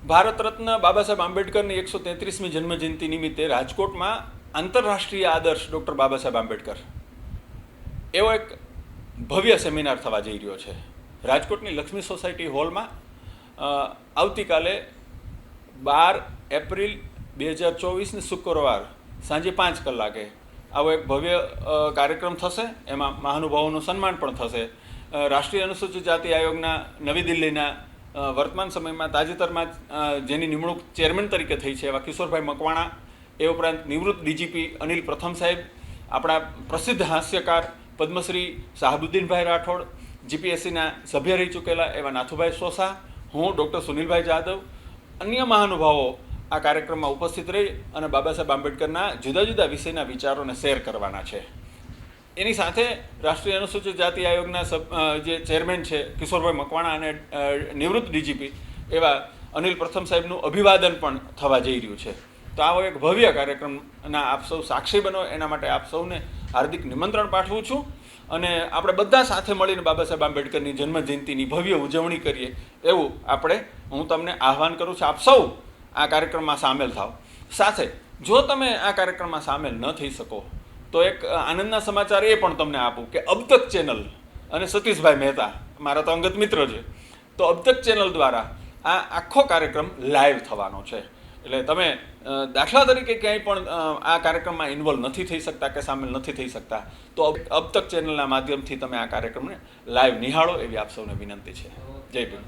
ભારત રત્ન બાબા સાહેબ આંબેડકરની 133મી જન્મજયંતિ નિમિત્તે રાજકોટમાં આંતરરાષ્ટ્રીય આદર્શ ડૉક્ટર બાબા સાહેબ આંબેડકર એવો એક ભવ્ય સેમિનાર થવા જઈ રહ્યો છે. રાજકોટની લક્ષ્મી સોસાયટી હોલમાં આવતીકાલે 12 એપ્રિલ 2024 શુક્રવાર સાંજે 5 કલાકે આવો એક ભવ્ય કાર્યક્રમ થશે. એમાં મહાનુભાવોનું સન્માન પણ થશે. રાષ્ટ્રીય અનુસૂચિત જાતિ આયોગના નવી દિલ્હીના વર્તમાન સમયમાં તાજેતરમાં જેની નિમણૂક ચેરમેન તરીકે થઈ છે એવા કિશોરભાઈ મકવાણા, એ ઉપરાંત નિવૃત્ત ડીજીપી અનિલ પ્રથમ સાહેબ, આપણા પ્રસિદ્ધ હાસ્યકાર પદ્મશ્રી શાહબુદ્દીનભાઈ રાઠોડ, જીપીએસસીના સભ્ય રહી ચૂકેલા એવા નાથુભાઈ સોસા, હું ડૉક્ટર સુનિલભાઈ જાદવ, અન્ય મહાનુભાવો આ કાર્યક્રમમાં ઉપસ્થિત રહી અને બાબા સાહેબ આંબેડકરના જુદા જુદા વિષયના વિચારોને શેર કરવાના છે. એની સાથે રાષ્ટ્રીય અનુસૂચિત જાતિ આયોગના જે ચેરમેન છે કિશોરભાઈ મકવાણા અને નિવૃત્ત ડીજીપી એવા અનિલ પ્રથમ સાહેબનું અભિવાદન પણ થવા જઈ રહ્યું છે. તો આવો એક ભવ્ય કાર્યક્રમના આપ સૌ સાક્ષી બનો, એના માટે આપ સૌને હાર્દિક નિમંત્રણ પાઠવું છું. અને આપણે બધા સાથે મળીને બાબા સાહેબ આંબેડકરની જન્મજયંતિની ભવ્ય ઉજવણી કરીએ એવું હું તમને આહ્વાન કરું છું. આપ સૌ આ કાર્યક્રમમાં સામેલ થાવ. સાથે જો તમે આ કાર્યક્રમમાં સામેલ ન થઈ શકો તો એક આનંદના સમાચાર એ પણ તમને આપું કે અબતક ચેનલ અને સતીશભાઈ મહેતા મારા તો અંગત મિત્ર છે, તો અબતક ચેનલ દ્વારા આ આખો કાર્યક્રમ લાઈવ થવાનો છે. એટલે તમે દાખલા તરીકે ક્યાંય પણ આ કાર્યક્રમમાં ઇન્વોલ્વ નથી થઈ શકતા કે સામેલ નથી થઈ શકતા તો અબતક ચેનલના માધ્યમથી તમે આ કાર્યક્રમને લાઈવ નિહાળો એવી આપ સૌને વિનંતી છે. જય ભીમ.